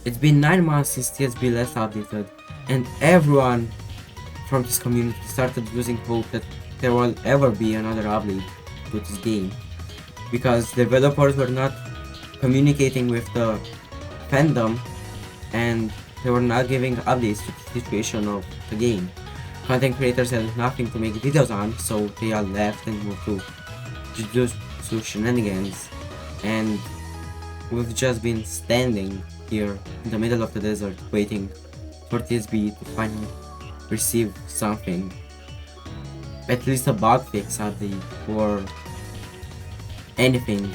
It's been 9 months since TSB last updated, and everyone from this community started losing hope that there will ever be another update to this game, because developers were not communicating with the fandom and they were not giving updates to the situation of the game. Content creators had nothing to make videos on, so they all left and moved to shenanigans, and we've just been standing here in the middle of the desert waiting for TSB to finally receive something. At least a bug fix update or anything,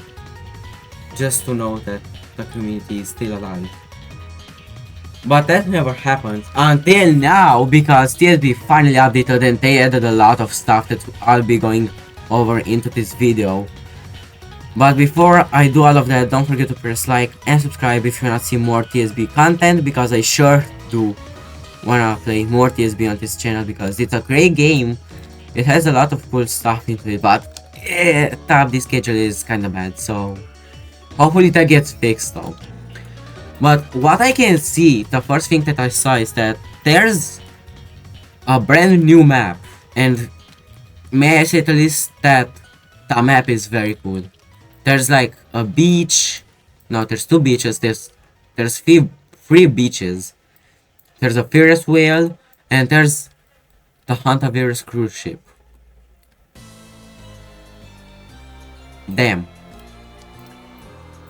just to know that the community is still alive. But that never happened until now, because TSB finally updated and they added a lot of stuff that I'll be going over into this video. But before I do all of that, don't forget to press like and subscribe if you wanna see more TSB content, because I sure do wanna play more TSB on this channel, because it's a great game. It has a lot of cool stuff into it, but the update schedule is kinda bad, so hopefully that gets fixed though. But what I can see, the first thing that I saw is that there's a brand new map, and may I say at least that the map is very cool. There's like a beach, no, there's two beaches, there's three beaches. There's a Ferris wheel, and there's the Hantavirus cruise ship. Damn.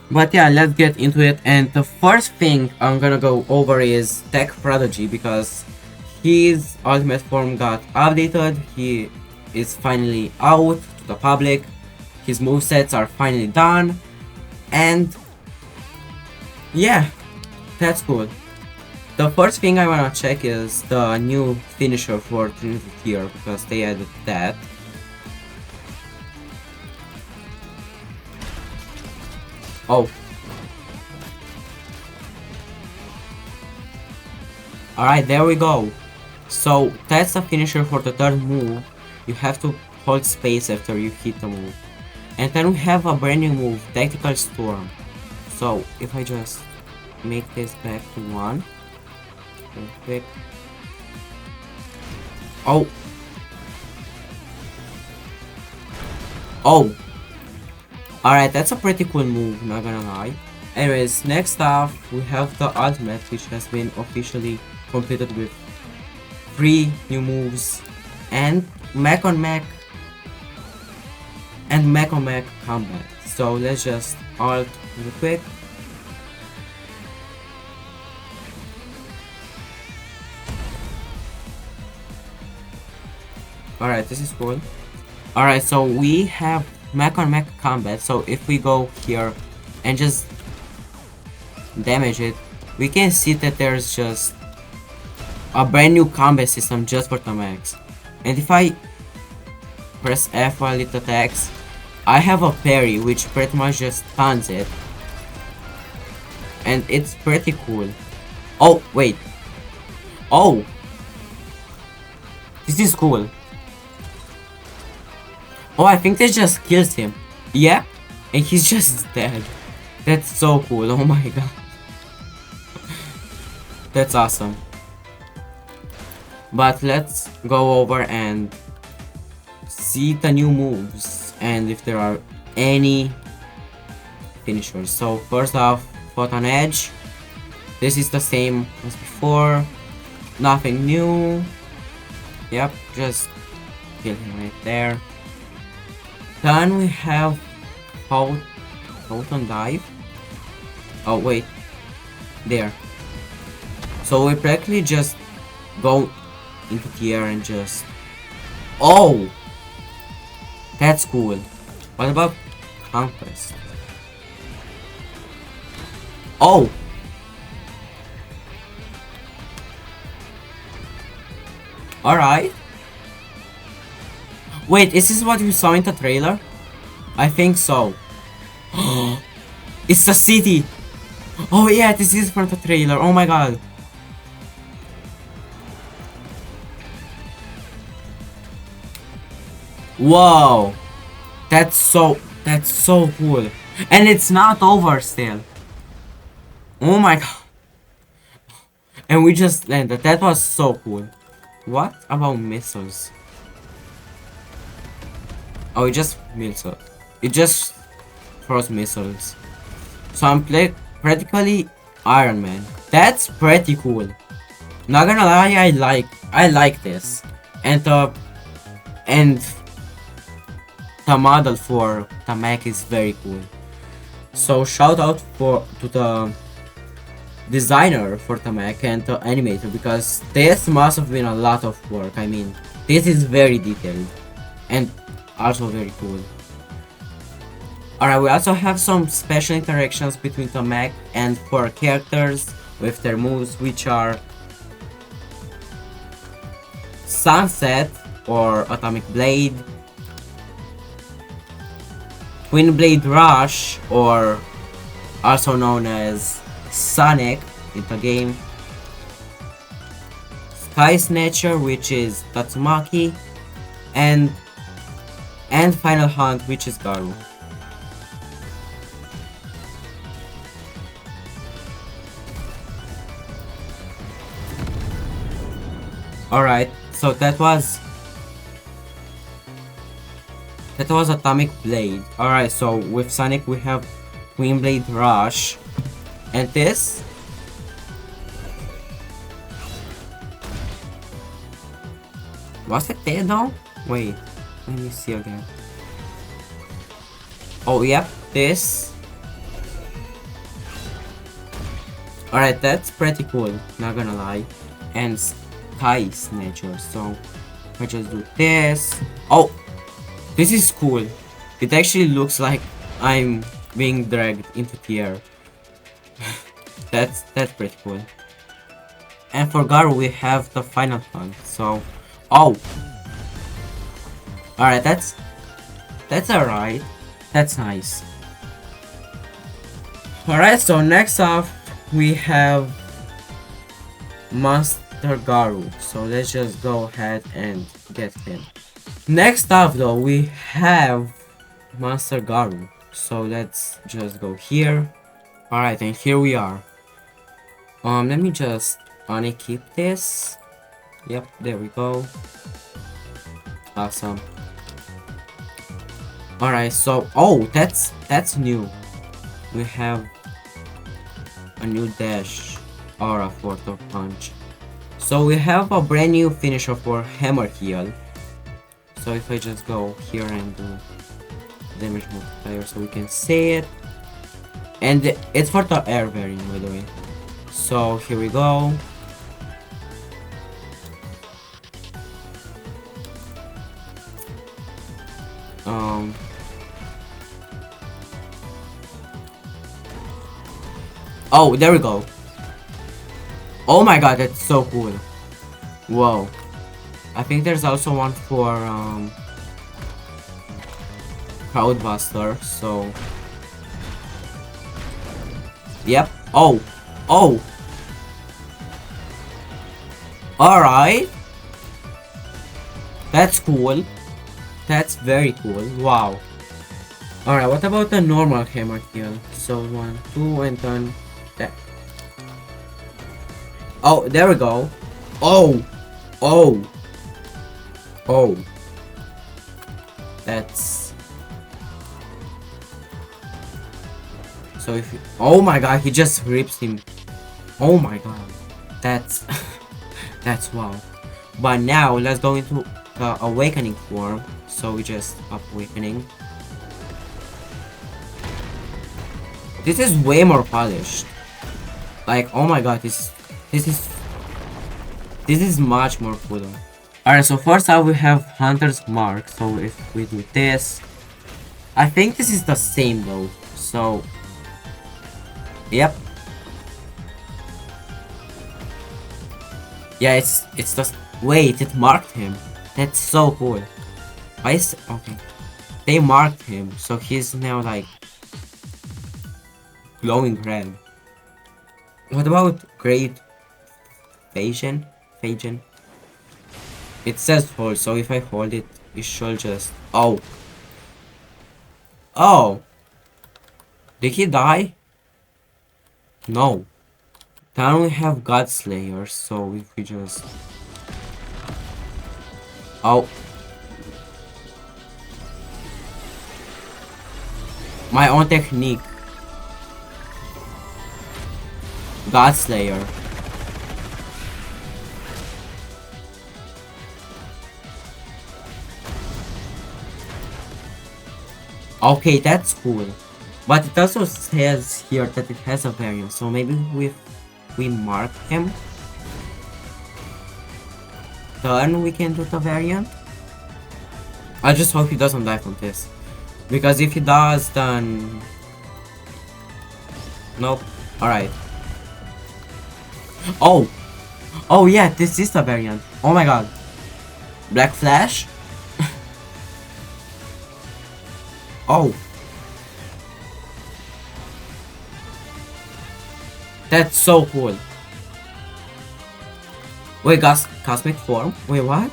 But yeah, let's get into it, and the first thing I'm gonna go over is Tech Prodigy, because his ultimate form got updated. He is finally out to the public. His movesets are finally done, and yeah, that's cool. The first thing I wanna check is the new finisher for Trinity tier, because they added that. Oh. Alright, there we go. So that's the finisher for the third move. You have to hold space after you hit the move. And then we have a brand new move, Tactical Storm. So if I just make this back to 1. Real quick. Oh. Oh. Alright, that's a pretty cool move, not gonna lie. Anyways, next up we have the ultimate, which has been officially completed with 3 new moves and mech on mech combat. So let's just alt real quick. Alright, this is cool. Alright, so we have mech on mech combat. So if we go here and just damage it, we can see that there's just a brand new combat system just for the mechs. And if I press F while it attacks, I have a parry which pretty much just stuns it, and it's pretty cool. Oh wait, oh, this is cool. Oh, I think this just kills him. Yeah, and he's just dead. That's so cool. Oh my god. That's awesome. But let's go over and see the new moves and if there are any finishers. So first off, Photon Edge. This is the same as before. Nothing new. Yep, just kill him right there. Then we have Photon Dive. Oh wait, there. So we practically just go into the air and just... Oh! That's cool. What about Conquest? Oh! Alright. Wait, is this what we saw in the trailer? I think so. It's the city! Oh yeah, this is from the trailer. Oh my god. Whoa. That's so cool. And it's not over still. Oh my god. And we just landed. That was so cool. What about missiles? Oh, it just missiles. It just throws missiles. So I'm practically Iron Man. That's pretty cool. Not gonna lie, I like this. And the model for the mech is very cool. So shout out to the designer for the mech and the animator, because this must have been a lot of work. I mean, this is very detailed and also very cool. Alright, we also have some special interactions between the mech and 4 characters with their moves, which are Sunset or Atomic Blade, Twin Blade Rush, or also known as Sonic in the game, Sky Snatcher, which is Tatsumaki, and Final Hunt, which is Garou. Alright, so that was Atomic Blade. Alright, so with Sonic we have Twin Blade Rush. And this? Was it there though? Wait, let me see again. Oh yep, this. Alright, that's pretty cool, not gonna lie. And Sky Snatcher, so I just do this. Oh, this is cool. It actually looks like I'm being dragged into the air. That's pretty cool. And for Garou we have the Final Hunt. So, oh, all right, that's alright. That's nice. All right, so next up we have Monster Garou. So let's just go ahead and get him. Next up though we have Monster Garou. So let's just go here. Alright, and here we are. Let me just unequip this. Yep, there we go. Awesome. Alright, so oh, that's new. We have a new dash aura for the punch. So we have a brand new finisher for Hammer Heal. So if I just go here and do damage multiplier so we can see it. And it's for the air variant, by the way. So here we go. Oh, there we go. Oh my god, that's so cool. Whoa. I think there's also one for Crowdbuster, so yep. Oh. Oh. Alright. That's cool. That's very cool. Wow. Alright, what about the normal hammer kill? So 1, 2, and then that. Oh, there we go. Oh. Oh. Oh. That's. So if you, oh my god, he just rips him. Oh my god. That's that's wow. But now let's go into the awakening form. So we just up awakening. This is way more polished. Like, oh my god, this is much more cooler. Alright, so first up we have Hunter's Mark. So if we do this, I think this is the same though. So yep. Yeah, it's just wait, it marked him. That's so cool. Why is okay? They marked him, so he's now like glowing red. What about Great Phasian? Phasian? It says hold, so if I hold it, it should just oh. Oh. Did he die? No. Then we have God Slayer, so if we just... Oh. My own technique. God Slayer. Okay, that's cool. But it also says here that it has a variant, so maybe we mark him, then we can do the variant. I just hope he doesn't die from this. Because if he does, then... Nope. Alright. Oh! Oh yeah, this is the variant. Oh my god. Black Flash? Oh. That's so cool. Wait, cosmic form? Wait, what?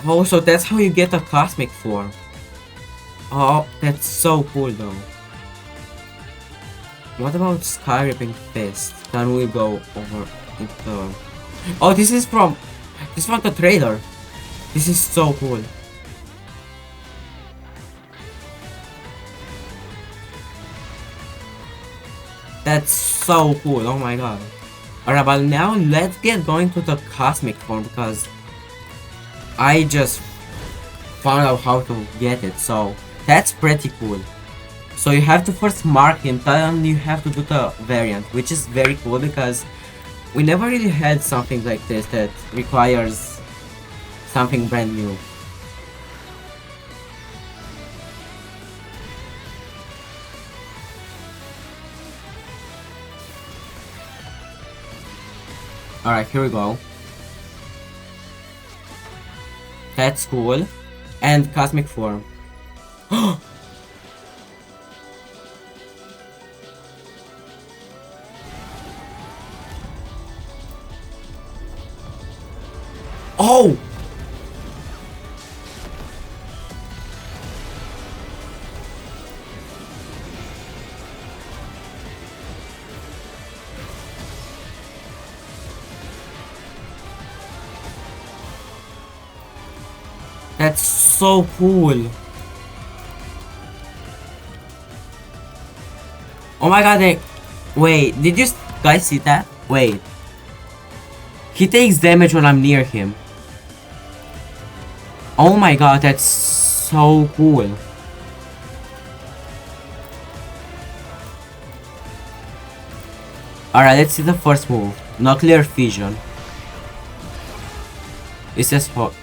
Oh, so that's how you get a cosmic form. Oh, that's so cool though. What about Sky Ripping Fist? Then we go over into... Oh, this is from the trailer. This is so cool. That's so cool, oh my god. Alright, but now let's get going to the cosmic form because I just found out how to get it, so that's pretty cool. So you have to first mark him, then you have to do the variant, which is very cool because we never really had something like this that requires something brand new. Alright, here we go. That's cool. And cosmic form. Oh! That's so cool. Oh my god, wait, did you guys see that? Wait. He takes damage when I'm near him. Oh my god, that's so cool. Alright, let's see the first move. Nuclear Fission. It says what?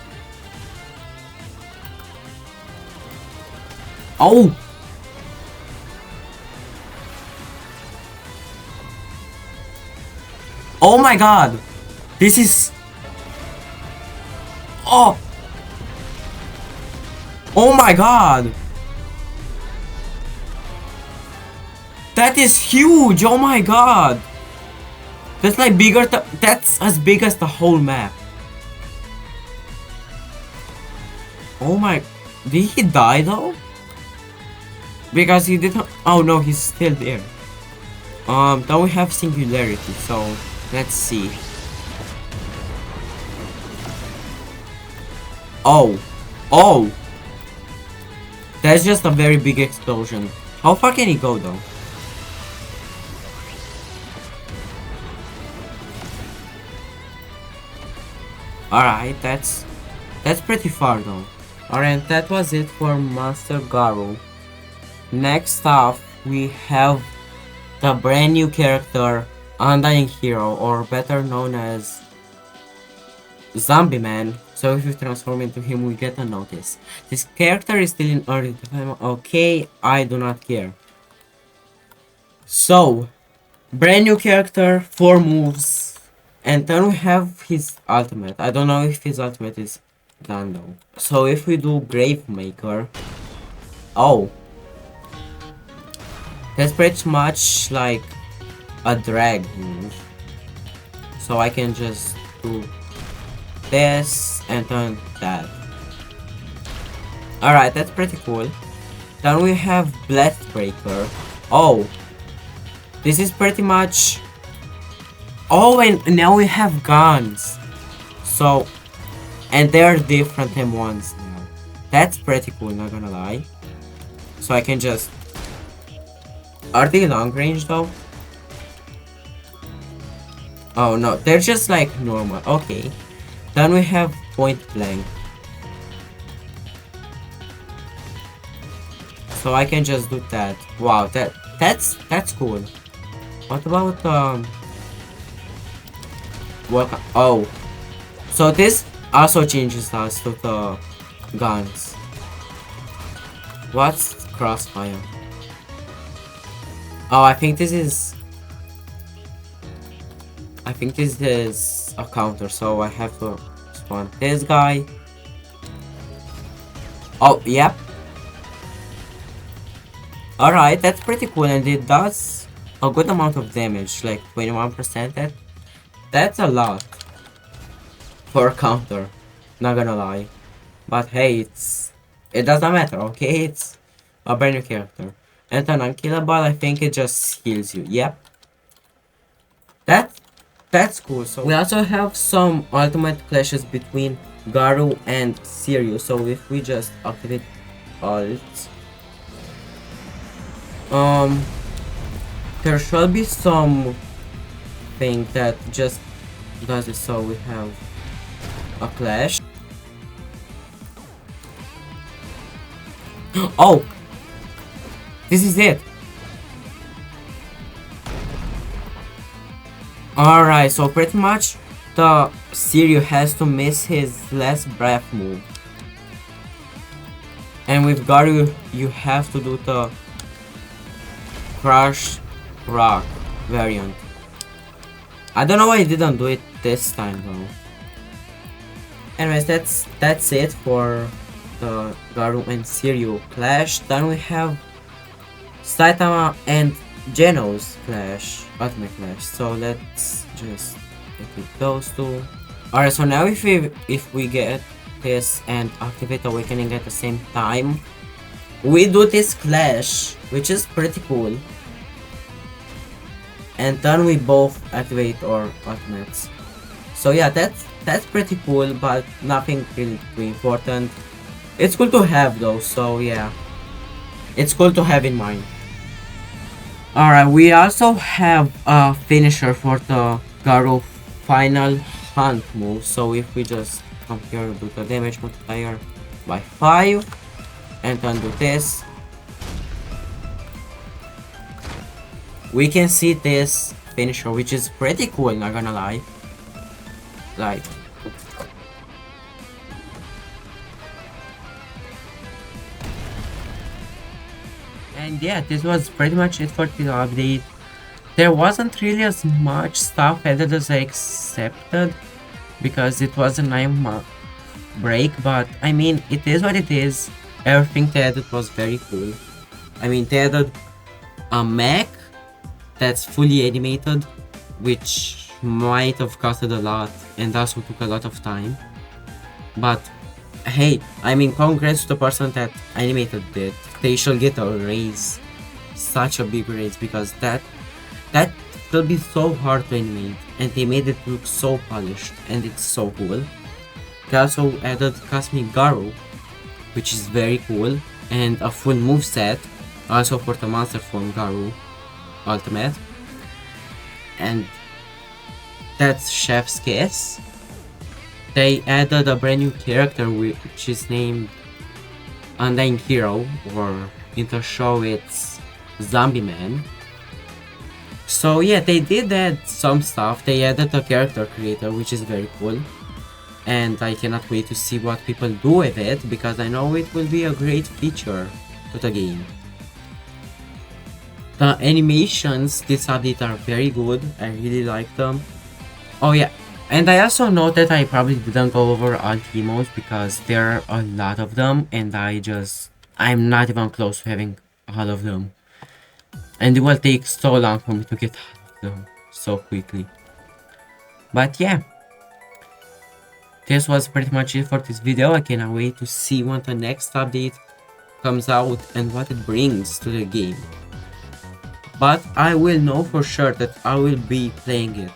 Oh! Oh my god! This is... Oh! Oh my god! That is huge! Oh my god! That's like bigger, that's as big as the whole map. Oh my... Did he die though? Because he didn't... Oh no, he's still there. Then we have Singularity, so... Let's see. Oh! Oh! That's just a very big explosion. How far can he go though? Alright, that's pretty far though. Alright, that was it for Master Garou. Next up, we have the brand new character, Undying Hero, or better known as Zombieman. So if you transform into him, we get a notice. This character is still in early development. Okay, I do not care. So, brand new character, 4 moves, and then we have his ultimate. I don't know if his ultimate is done though. So if we do Gravemaker, oh, that's pretty much like a drag move. So I can just do this and then that. Alright, that's pretty cool. Then we have Blast Breaker. Oh, This is pretty much... Oh, and now we have guns. So, and they're different M1s now. That's pretty cool, not gonna lie. So I can just... Are they long range though? Oh no, they're just like normal. Okay. Then we have point blank. So I can just do that. Wow, that's cool. What about what? Oh, so this also changes us to the guns. What's crossfire? Oh, I think this is a counter, so I have to spawn this guy. Oh, yep. Alright, that's pretty cool, and it does a good amount of damage, like 21%. That's a lot for a counter, not gonna lie. But hey, it doesn't matter, okay? It's a brand new character. And an unkillable, I think it just heals you. Yep. That's cool. So we also have some ultimate clashes between Garou and Suiryu. So if we just activate ult, there should be some thing that just does it. So we have a clash. Oh, this is it. Alright, so pretty much the Suiryu has to miss his last breath move. And with Garou, you have to do the Crush Rock variant. I don't know why I didn't do it this time though. Anyways, that's it for the Garou and Suiryu clash. Then we have Saitama and Genos clash, ultimate clash. So let's just equip those two. Alright, so now if we get this and activate awakening at the same time, we do this clash, which is pretty cool. And then we both activate our ultimates. So yeah, that's pretty cool, but nothing really too important. It's cool to have though, so yeah, it's cool to have in mind. Alright, we also have a finisher for the Garou final hunt move. So if we just come here, do the damage multiplier by 5 and then do this, we can see this finisher, which is pretty cool, not gonna lie. Like, and yeah, this was pretty much it for the update. There wasn't really as much stuff added as I expected because it was a 9-month break, but I mean, it is what it is. Everything they added was very cool. I mean, they added a mech that's fully animated, which might have costed a lot and also took a lot of time. But hey, I mean, congrats to the person that animated it. They should get a raise, such a big raise, because that will be so hard to animate, and they made it look so polished, and it's so cool. They also added Cosmic Garou, which is very cool, and a full moveset, also for the Monster Form Garou Ultimate. And that's Chef's Kiss. They added a brand new character which is named Undying Hero, or in the show it's Zombieman. So yeah, they did add some stuff. They added a character creator, which is very cool. And I cannot wait to see what people do with it, because I know it will be a great feature to the game. The animations this update are very good. I really like them. Oh yeah, and I also know that I probably didn't go over all emotes because there are a lot of them, and I'm not even close to having all of them. And it will take so long for me to get all of them so quickly. But yeah, this was pretty much it for this video. I cannot wait to see when the next update comes out and what it brings to the game. but I will know for sure that I will be playing it.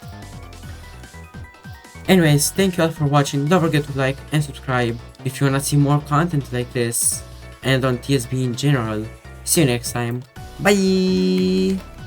Anyways, thank you all for watching. Don't forget to like and subscribe if you wanna see more content like this and on TSB in general. See you next time. Bye!